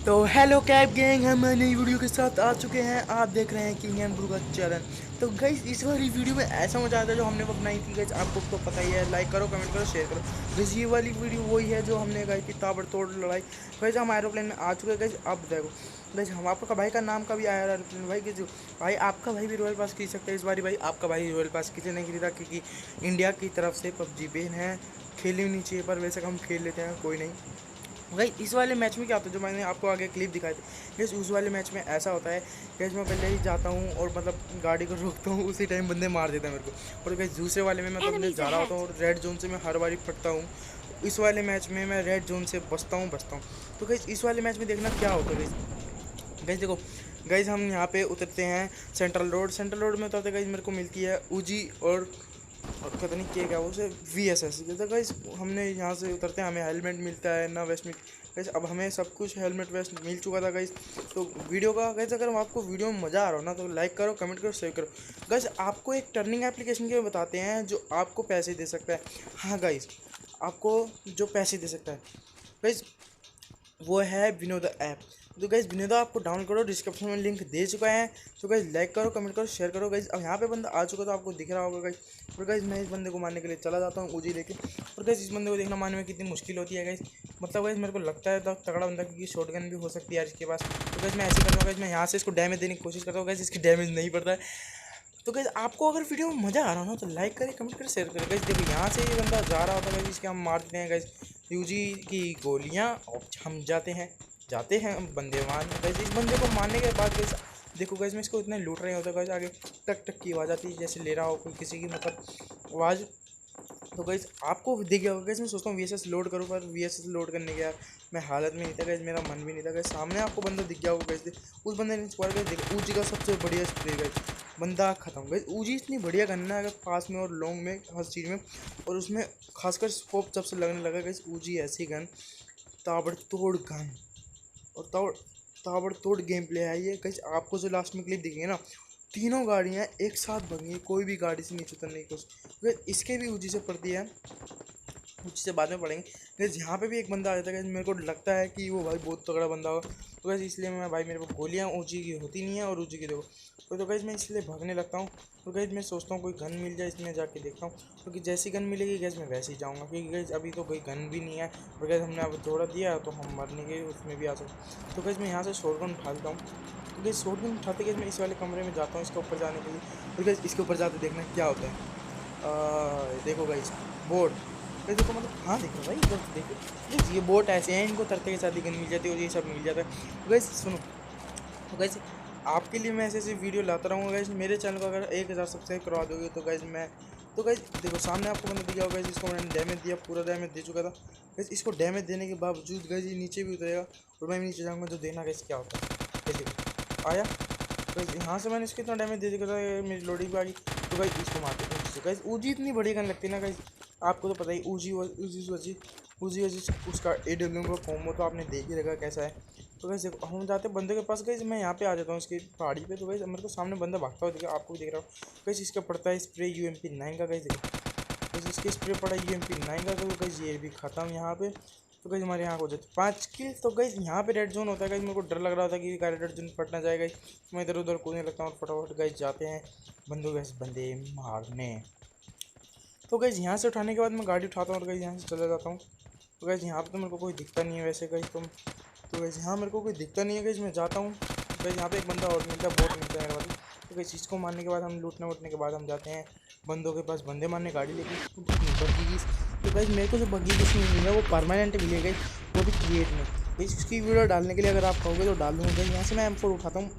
तो hello cab gang, हम नई वीडियो के साथ आ चुके हैं। आप देख रहे हैं किंग एंड ब्रू का चैनल। तो गाइस इस वाली वीडियो में ऐसा मजा आता है जो हमने बनाई थी गाइस, आपको तो पता ही है। लाइक करो, कमेंट करो, शेयर करो। गाइस ये वाली वीडियो वही है जो हमने गाइस की ताबड़तोड़ लड़ाई। गाइस हम एरोप्लेन में आ चुके हैं गाइस। अब देखो गाइस, हम आपका भाई का नाम का भी आया एरोप्लेन भाई, कि जो भाई आपका भाई भी रॉयल पास खरीद सकते हैं। इस बारी भाई आपका भाई रॉयल पास किसी नहीं खरीदा, क्योंकि इंडिया की तरफ से पबजी बैन है। खेलनी नहीं चाहिए, पर वैसे हम खेल लेते हैं, कोई नहीं। भाई इस वाले मैच में क्या होता है, जो मैंने आपको आगे क्लिप दिखाई थी गैस, उस वाले मैच में ऐसा होता है गैस, मैं पहले ही जाता हूँ और मतलब गाड़ी को रोकता हूँ, उसी टाइम बंदे मार देते हैं मेरे को। और गैस दूसरे वाले में मैं तो अंदर जा रहा होता हूँ और रेड जोन से मैं हर बारी फटता हूँ। इस वाले मैच में मैं रेड जोन से बचता हूँ। तो गैस इस वाले मैच में देखना क्या होता है गैस। गैस देखो गैस, हम यहाँ पे उतरते हैं सेंट्रल रोड में उतरते गैस, मेरे को मिलती है ऊजी और पता नहीं क्या वो से VSS। तो गाइस हमने यहाँ से उतरते हैं, हमें हेलमेट मिलता है ना, वेस्ट मिल गाइस। अब हमें सब कुछ हेलमेट वेस्ट मिल चुका था गाइस। तो वीडियो का गाइस, अगर आपको वीडियो में मज़ा आ रहा हो ना तो लाइक करो, कमेंट करो, शेयर करो। गाइस आपको एक टर्निंग एप्लीकेशन के बताते हैं जो आपको पैसे दे सकता है। हाँ गाइस, आपको जो पैसे दे सकता है गाइस, वो है विनोदा ऐप। तो गाइज विनोदा आपको डाउनलोड करो, डिस्क्रिप्शन में लिंक दे चुका है। तो गाइज लाइक करो, कमेंट करो, शेयर करो गाइज। अब यहाँ पे बंदा आ चुका तो आपको दिख रहा होगा गाइज। और गाइज मैं इस बंदे को मारने के लिए चला जाता हूँ ऊजी लेके। और गाइज इस बंदे को देखना मारने में कितनी मुश्किल होती है गाइज। मतलब गाइज मेरे को लगता है तो तगड़ा बंदा, क्योंकि शॉटगन भी हो सकती है यार इसके पास। तो गाइज मैं ऐसे करता हूँ गाइज, मैं यहाँ से इसको डैमेज देने की कोशिश करता हूँ गाइज, इसकी डैमेज नहीं पड़ता है। तो गाइज आपको अगर वीडियो में मज़ा आ रहा हो ना तो लाइक करें, कमेंट करें, शेयर करें गाइज। देखो यहाँ से ये बंदा जा रहा होता है गाइज, इसके हम मार देते हैं गाइज यूजी की गोलियाँ, और हम जाते हैं बंदे मान गाइस। इस बंदे को मारने के बाद गाइस देखो गाइस, मैं इसको इतने लूट रहे होता गाइस, आगे टक टक की आवाज़ आती है, जैसे ले रहा हो कोई किसी की मतलब आवाज़। तो गाइस आपको दिख गया होगा गाइस, मैं सोचता हूँ VSS लोड करूँ, पर VSS लोड करने के यार मैं हालत में नहीं था गाइस, मेरा मन भी नहीं था गाइस। सामने आपको बंदा दिख गया होगा गाइस, उस बंदे ने स्क्वाड गाइस देखो, ऊजी का सबसे बढ़िया स्प्रे गाइस, बंदा खत्म गाइस। ऊजी इतनी बढ़िया गन है अगर पास में और लॉन्ग में हर चीज़ में, और उसमें खासकर स्कोप जब से लगने लगा गाइस, ऊजी ऐसी गन, ताबड़तोड़ गन और ताबड़तोड़ गेम प्ले है ये गाइस। आपको जो लास्ट में क्लिप दिखेंगे ना, तीनों गाड़ियाँ एक साथ भंगी, कोई भी गाड़ी से नीचे उतरने की कोशिश। इसके भी ऊँची से पड़ती है, ऊँची से बाद में पढ़ेंगे गाइस। यहाँ पे भी एक बंदा आ जाता है गाइस, मेरे को लगता है कि वो भाई बहुत तगड़ा बंदा होगा। तो गाइस इसलिए मैं भाई, मेरे को गोलियाँ ऊँची की होती नहीं है और ऊँची की देखो तो गाइस मैं इसलिए भागने लगता हूँ। तो गाइस मैं सोचता हूँ कोई गन मिल जाए, इसमें जाके देखता हूँ, क्योंकि जैसी गन मिलेगी गैस मैं वैसे ही जाऊँगा, क्योंकि गैस अभी तो कोई गन भी नहीं है। और गैस हमने अब थोड़ा दिया तो हम मरने के उसमें भी आ सकते। तो गैस मैं यहाँ से शॉटगन उठा लेता हूँ। तो गैस शॉटगन उठाते गैस मैं इस वाले कमरे में जाता हूँ इसके ऊपर जाने के लिए। और गैस इसके ऊपर जाते देखना क्या होता है। देखो गैस बोर्ड, देखो मतलब हाँ देखो भाई इधर देखो गैस, ये बोट ऐसे हैं, इनको तरते के साथ ही गन मिल जाती है और ये सब मिल जाता है। तो गैस सुनो, तो गैस आपके लिए मैं ऐसे ऐसे वीडियो लाता रहूँगा गैस। मेरे चैनल को अगर 1000 सब्सक्राइब करवा दोगे तो गैस मैं, तो गैस देखो सामने आपको मैंने दिया होगा गैस, इसको मैंने डैमेज दिया, पूरा डैमेज दे चुका था गैस। इसको डैमेज देने के बावजूद गैस ये नीचे भी उतरेगा और मैं भी नीचे जाऊँगा, तो देखना गैस क्या होता है। गैस देखो आया गैस, यहाँ से मैंने इसको इतना डैमेज दे दिया था, मेरी लोडिंग भी आ गई। तो गैस इसको मारते हैं गैस। ऊजी इतनी बड़ी गन लगती है ना गैस, आपको तो पता ही ऊजी उसका AW का कॉम्बो तो आपने देख ही रखा कैसा है। तो गैस देखो हम जाते बंदे के पास गैस, मैं यहाँ पे आ जाता हूँ इसकी पहाड़ी पे। तो गैस मेरे को सामने बंदा भागता हुआ दिखा, आपको भी दिख रहा हो गैस। इसका पड़ता है स्प्रे UMP9 का गैस, देखो गैस इसके स्प्रे पड़ा UMP9 का। तो गैस ये भी खत्म यहाँ पे। तो गैस हमारे यहाँ हो जाते 5 किल। तो गैस यहाँ पे रेड जोन होता है गैस, मेरे को डर लग रहा था कि रेड जोन फट ना जाएगा। मैं इधर उधर कूदने लगता हूँ और फटाफट गैस जाते हैं बंदे मारने। तो गैस यहाँ से उठाने के बाद मैं गाड़ी उठाता हूँ और गैस यहाँ से चला जाता हूँ। तो गैस यहाँ पे तो मेरे को कोई दिखता नहीं है वैसे गैस, तो गैस यहाँ मेरे को कोई दिखता नहीं है गैस, मैं जाता हूँ। गैस यहाँ पे एक बंदा और मिलता है, बोट मिलता है मेरे वाली। तो गैस इसको मारने के बाद हम लूटने के बाद हम जाते हैं बंदों के पास, बंदे मारने गाड़ी लेके बग्गी। तो गैस मेरे को जो बग्गी मिली है वो परमानेंट मिली है गैस, वो भी क्रिएट में। गैस उसकी वीडियो डालने के लिए अगर आप कहोगे तो डाल दूँगा गैस। यहाँ से मैं M4 उठाता हूँ।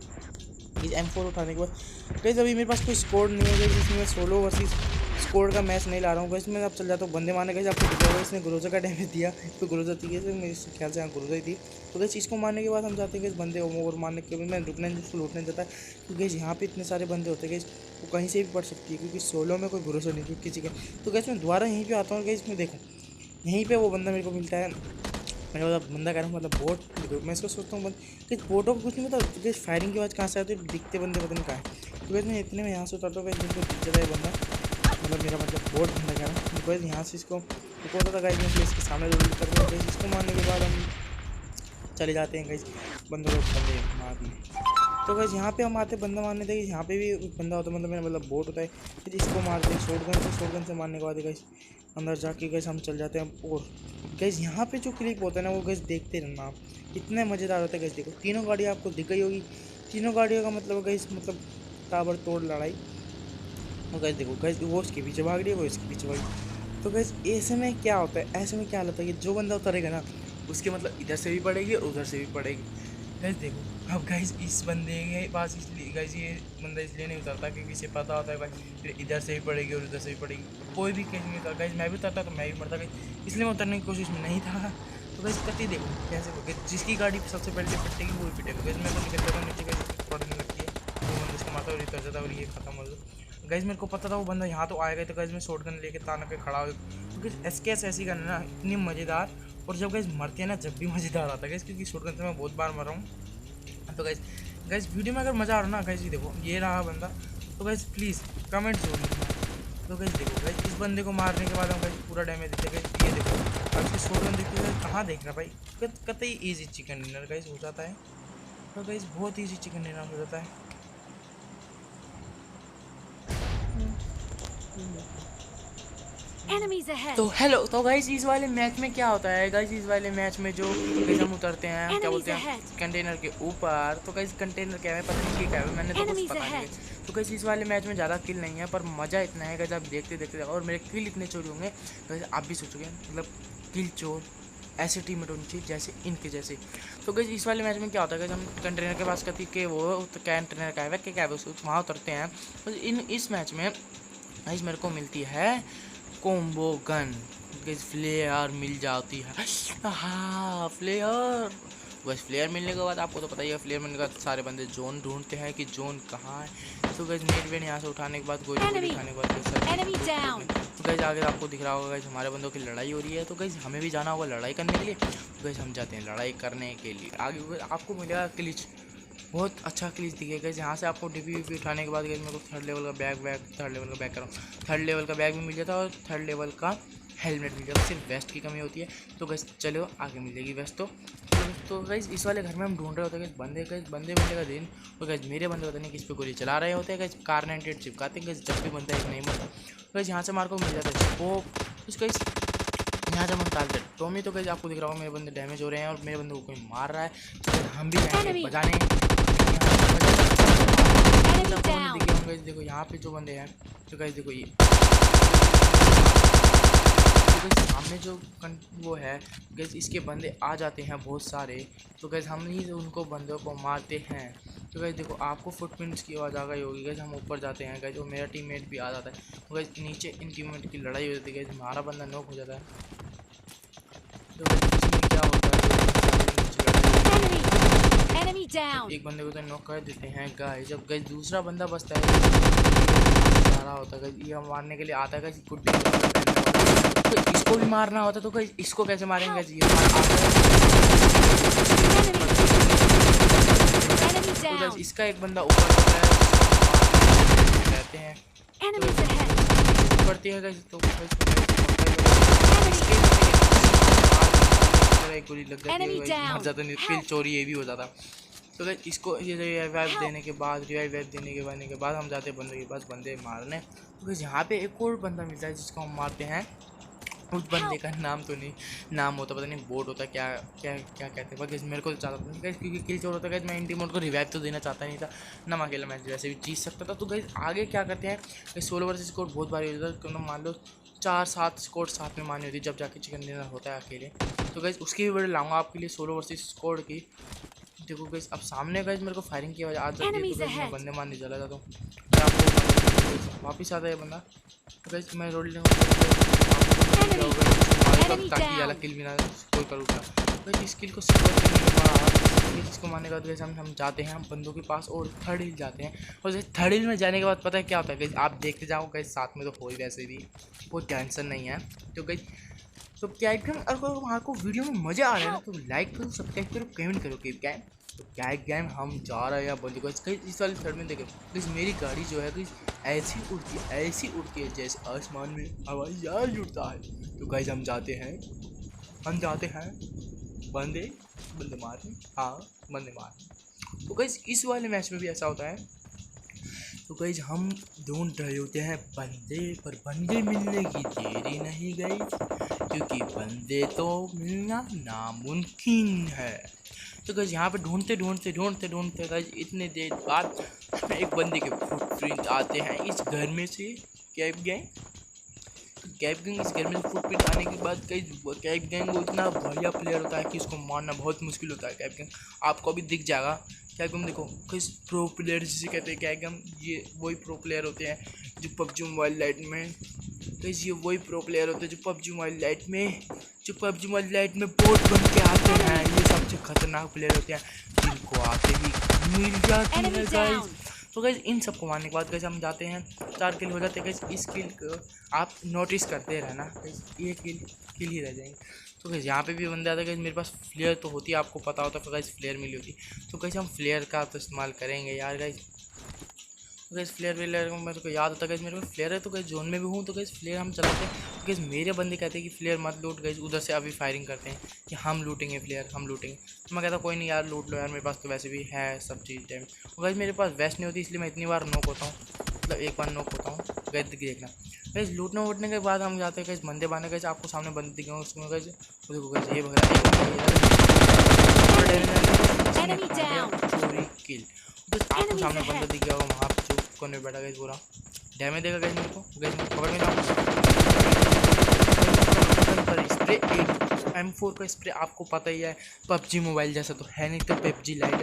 M4 उठाने के बाद गैस अभी मेरे पास कोई स्कोर नहीं है गैस, इसमें मैं सोलो वर्सेस स्कोर का मैच नहीं ला रहा हूँ गैस। मैं अब चल जाता हूँ बंदे मारने गैस। आपको दिखा होगा इसने ग्रोजर का डैमेज दिया, तो ग्रोजर थी गैस, मेरे ख्याल से यहाँ ग्रोजर ही थी। तो गैस इसको मारने के बाद हम जाते हैं गैस बंदे और मारने के बाद मैं रुकने उसको लूटने जाता है, क्योंकि गैस यहाँ पे इतने सारे बंदे होते हैं गैस, वो कहीं से भी पड़ सकती है, क्योंकि सोलो में कोई भरोसा नहीं किसी का। तो गैस मैं दोबारा यहीं पर आता हूँ गैस, मैं देखो यहीं पर वो बंदा मेरे को मिलता है। मैं मतलब बंदा कह रहा हूँ मतलब बोट, मैं इसको सोचता हूँ कि बोटों को कुछ नहीं पता कि फायरिंग की आवाज़ कहाँ से आती है, दिखते बंदे पता नहीं कहाँ है। तो वैसे मैं इतने में यहाँ से उतरता हूँ, जिनको दिख जाता है बंदा, मतलब मेरा मतलब बोट बंदा कह रहा हूँ। वैसे यहाँ से इसको होता था गाइस, मैं इसके सामने जरूर करता हूँ। इसको मारने के बाद हम चले जाते हैं गाइस बंदों को बंदे मारने। तो गैस यहाँ पे हम आते बंदा मारने थे, यहाँ पे भी बंदा होता है, मतलब बोट होता है। फिर इसको मारते हैं शॉटगन से मारने के बाद गैस अंदर जाके गैस हम चल जाते हैं। और गैस यहाँ पे जो क्लिप होता है ना वो गैस देखते रहना आप, इतने मज़ेदार होता है। गैस देखो तीनों गाड़ियाँ आपको दिख गई होगी, तीनों गाड़ियों का मतलब गैस मतलब ताबड़तोड़ लड़ाई। तो गैस देखो गैस वो उसके पीछे भाग रही है, वो इसके पीछे भाग रही है। तो गैस ऐसे में क्या होता है, ऐसे में क्या होता है कि जो बंदा उतरेगा ना उसके मतलब इधर से भी पड़ेगी और उधर से भी पड़ेगी। गैस देखो अब गैस इस बंदे के पास इसलिए गैस ये बंदा इसलिए नहीं उतरता क्योंकि इसे पता होता है भाई फिर इधर से भी पड़ेगी और उधर से भी पड़ेगी। कोई भी केस नहीं था गैस, मैं भी उतरता तो मैं भी मरता गैस, इसलिए मैं उतरने की कोशिश में नहीं था। तो गैस कति देखो कैसे हो गया, जिसकी गाड़ी सबसे पहले पिटेगी वो भी पिटेगा। गैस मैं तो निकलता था नीचे, गैस पड़ने लगती है वो बंदा इसको मारता और उतर जाता और ये खत्म हो जाता। गैस मेरे को पता था वो बंदा यहाँ तो आएगा, तो गैस मैं शॉटगन लेके ताना के खड़ा हो, क्योंकि एसकेएस ऐसी गन है ना इतनी मज़ेदार। और जब गैस मरते हैं ना जब भी मज़ेदार आता है गैस, क्योंकि शॉटगन से मैं बहुत बार मरा हूँ। तो गैस गैस वीडियो में अगर मज़ा आ रहा ना गैस, ये देखो ये रहा बंदा। तो गैस प्लीज़ कमेंट जरूर लिखना। तो गैस देखो गैस इस बंदे को मारने के बाद हम गैस पूरा डैमेज देते गए। ये देखो अब इसकी शॉटगन देखते हुए कहाँ देख रहा भाई, कतई ईजी चिकन डिनर गैस हो जाता है। तो गैस बहुत ईजी चिकन डिनर हो जाता है। तो हेलो, तो गाइस इस वाले मैच में क्या होता है गाइस, इस वाले मैच में जो हम उतरते हैं क्या बोलते हैं कंटेनर के ऊपर। तो गाइस कंटेनर क्या है पता नहीं क्या है, मैंने तो कुछ पता नहीं है। तो गाइस इस वाले मैच में ज़्यादा किल नहीं है पर मज़ा इतना है गाइस, आप देखते देखते और मेरे किल इतने चोरी होंगे गाइस आप भी सोचोगे मतलब किल चोर ऐसे टीममेट होनी चाहिए जैसे इनके जैसे। तो गाइस इस वाले मैच में क्या होता है गाइस, हम कंटेनर के पास कहती कि वो तो कंटेनर का है क्या वहाँ उतरते हैं। तो इस मैच में गाइस मेरे को मिलती है कॉम्बो गन, गैस फ्लेयर मिल जाती है। हाँ फ्लेयर, बस फ्लेयर मिलने के बाद आपको तो पता ही है, फ्लेयर मिलने के बाद सारे बंदे जोन ढूंढते हैं कि जोन कहाँ है। तो गैस नेट वेट यहाँ से उठाने के बाद गोली उठाने के बाद तो गैस आगे आपको दिख रहा होगा गैस हमारे बंदों की लड़ाई हो रही है। तो गैस हमें भी जाना होगा लड़ाई करने के लिए। तो गैस हम जाते हैं लड़ाई करने के लिए। आगे आपको मिलेगा क्लिच, बहुत अच्छा क्लिच दिखेगा। यहाँ से आपको डीपी उठाने के बाद गैस मेरे को थर्ड लेवल का बैग थर्ड लेवल का बैग कराऊँ, थर्ड लेवल का बैग भी मिल जाता है और थर्ड लेवल का हेलमेट मिल जाता है। सिर्फ वेस्ट की कमी होती है। तो गैस चलो आगे मिलेगी वेस्ट। तो गैस इस वाले घर में हम ढूंढ रहे होते हैं गैस बंदे मिलने का दिन। तो गैस मेरे बंदे पता नहीं किस पे गोली चला रहे होते हैं गैस, कार 98 चिपकाते हैं गैस, जब भी बनता है एक नहीं मरता। तो गैस यहाँ से मार को मिल जाता है स्कोप, उसका यहाँ जब हम डालते हैं टॉमी। तो गैस आपको दिख रहा होगा मेरे बंदे डैमेज हो रहे हैं और मेरे बंदे को कोई मार रहा है। तो हम भी जाएंगे बजाने। देखो यहाँ पे जो बंदे हैं तो गैस देखो ये तो सामने जो वो है गैस इसके बंदे आ जाते हैं बहुत सारे। तो गैस हम ही उनको बंदों को मारते हैं। तो गैस देखो आपको फुटप्रिंट्स की आवाज़ आ गई होगी गैस, हम ऊपर जाते हैं गैस, तो मेरा टीममेट भी आ जाता है। तो गैस नीचे इन टीममेट की लड़ाई हो जाती है गैस, हमारा बंदा नॉक हो जाता है। तो गैस इसमें क्या होता है एक बंदे को तो नॉक कर देते हैं गाइस। जब गैस दूसरा बंदा बचता है रहा होता है ये मारने के लिए आता है गैस, गुड तो इसको भी मारना होता है। तो गैस इसको कैसे मारेंगे ये तो गैस इसका एक बंदा ऊपर होता है रहते हैं पड़ती है गैस। तो एक गोली लग जाती है मर जाता नहीं, किल चोरी ये भी हो जाता। तो गैस इसको ये रिवाइव देने के बाद हम जाते हैं बंदे के पास बंदे मारने। तो गैस यहाँ पे एक और बंदा मिलता है जिसको हम मारते हैं। उस बंदे का नाम तो नहीं, नाम होता पता नहीं, बोट होता क्या क्या क्या कहते हैं बस मेरे को तो चाहता नहीं गैस, क्योंकि किल चोर होता है। मैं इंटी मोड को रिवाइव तो देना चाहता नहीं था ना, मैं अकेला मैच वैसे भी जीत सकता था। तो गैस आगे क्या करते हैं कि 16 वर्सेस स्कोर बहुत भारी हो जाता है, मान लो 4-7 स्कोर साथ में मारनी होती है जब जाके चिकन डिनर होता है अकेले। तो गैस उसकी भी वीडियो लाऊंगा आपके लिए 16 वर्सेस स्कोर की। देखो गैस अब सामने गैस मेरे को फायरिंग की आवाज़ आ जाती है। तो मैं बंदे मारने चला जाता हूँ, आपको वापस आता है बंदा। तो गैस मैं रोड ताकि अलग किल भी ना कोई करूँगा। तो इस किल को सिक्योर करने के बाद इसको मारने के बाद गैस हम जाते हैं हम बंदों के पास और थर्ड हिल जाते हैं। और जैसे थर्ड हिल में जाने के बाद पता है क्या होता है गैस, आप देखते जाओ गैस, साथ में तो हो ही वैसे भी कोई टेंशन नहीं है। तो गैस तो क्या अगर वहाँ को वीडियो में मज़ा आ रहा है ना तो लाइक करो, सब्सक्राइब करो, कमेंट करो कि क्या है। तो क्या गेम हम जा रहे हैं या बंदी को इस वाले थर्ड में देखे किस मेरी गाड़ी जो है किस ऐसी उड़ती है जैसे आसमान में हवाई जहाज उड़ता है। तो गाइस हम जाते हैं बंदे बंदे मार रहे, हाँ बंदे मार रहे। तो गाइस इस वाले मैच में भी ऐसा होता है। तो गाइस हम ढूंढ रहे होते हैं बंदे, पर बंदे मिलने की देरी नहीं गई, क्योंकि बंदे तो मिलना नामुमकिन है। तो गाइस यहाँ पे ढूंढते गाइस इतने देर बाद हमें एक बंदे के फुटप्रिंट आते हैं इस घर में से। कैप गैंग इस घर में से फुटप्रिंट आने के बाद कई कैप गैंग वो इतना बढ़िया प्लेयर होता है कि इसको मारना बहुत मुश्किल होता है। कैप गैंग आपको अभी दिख जाएगा। कैप गैंग देखो किस प्रो प्लेयर जिसे कहते हैं कैप गैंग, ये वही प्रो प्लेयर होते हैं जो पबजी मोबाइल लाइट में, कैसे ये वही प्रो प्लेयर होते हैं जो पबजी मोबाइल लाइट में बोट बन के आते हैं। ये सबसे खतरनाक प्लेयर होते हैं जिनको आते ही मिल जाती है गाइस। तो गाइस इन सबको मारने के बाद गाइस हम जाते हैं 4 किल हो जाते हैं गाइस। इस किल को आप नोटिस करते रहना गाइस, ये किल ही रह जाएंगे। तो गाइस यहाँ पे भी बंदा आता है गाइस, मेरे पास फ्लेयर तो होती है, आपको पता होता है फिर गाइस फ्लेयर मिली होती। तो गाइस हम फ्लेयर का तो इस्तेमाल करेंगे यार गाइस। तो गैस फ्लेयर मेरे को याद होता है मेरे को फ्लेयर है, तो गैस जोन में भी हूँ तो गैस फ्लेयर हम चलाते हैं। तो गैस मेरे बंदे कहते हैं कि फ्लेयर मत लूट, गैस उधर से अभी फायरिंग करते हैं कि हम लूटेंगे फ्लेयर, हम लूटेंगे। तो मैं कहता कोई नहीं यार लूट लो यार, मेरे पास तो वैसे भी है सब चीज़ टाइम। तो गैस मेरे पास वेस्ट नहीं होती इसलिए मैं इतनी बार नॉक होता हूँ, मतलब एक बार नॉक होता हूँ। गैस देखना गैस लूटने वूटने के बाद हम जाते हैं गैस बंदे बांधे। गैस आपको सामने बंदे दिखे होंगे उसमें गैस, देखो गैस ये चोरी किल। बस आपको सामने बंदा दिख गया होगा वहाँ पे जो कोने में बैठा गया पूरा डैमेज देगा गैस मेरे को। गैस मैं पकड़ में जाऊँ स्प्रे M4 का स्प्रे आपको पता ही है, पबजी मोबाइल जैसा तो है नहीं, तो पबजी लाइट है।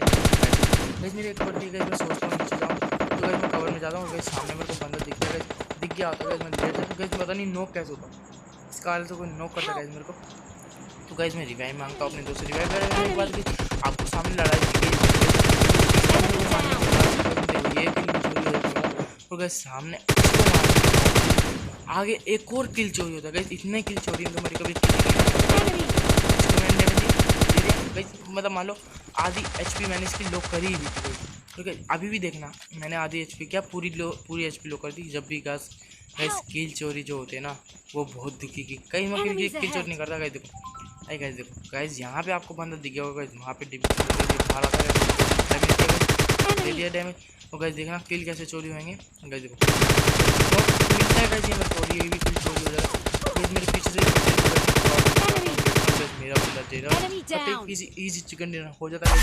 गैस मेरे एक बार ठीक है मैं सोचता हूँ नीचे जाऊँ, तो गैस मैं कवर में जाता हूँ। गैस सामने मेरे को बंदा दिख गया होता है गैस, मैं लेट जाता हूँ। गैस पता नहीं नॉक कैसे होता, इसका हाल से कोई नॉक करता है गैस मेरे को। तो गैस मैं रिवाइव मांगता हूँ अपने दोस्त से, रिवाइव करने के बाद आपको सामने लड़ाई और गैस सामने आगे एक और किल चोरी होता है गैस। इतने किल चोरी तो मेरी कभी मतलब मान लो आधी HP मैंने इसकी लो करी ही थी। ठीक है अभी भी देखना मैंने आधी HP क्या पूरी HP लो कर दी। जब भी गैस किल चोरी जो होते हैं ना वो बहुत दुखी की, कहीं मैं किल चोरी नहीं करता। गैस देखो गैस यहाँ पे आपको बंदा दिख गया होगा गैस, वहाँ पे दे दिया डैमेज। तो गैस देखना किल कैसे चोरी होंगे। गैस देखो तो मिलता है गैस, ये मैं चोरी ये भी किल चोरी हो जाएगा। गैस मेरे पीछे से मेरा बंदा दे रहा है, इजी चिकन डिनर हो जाता है।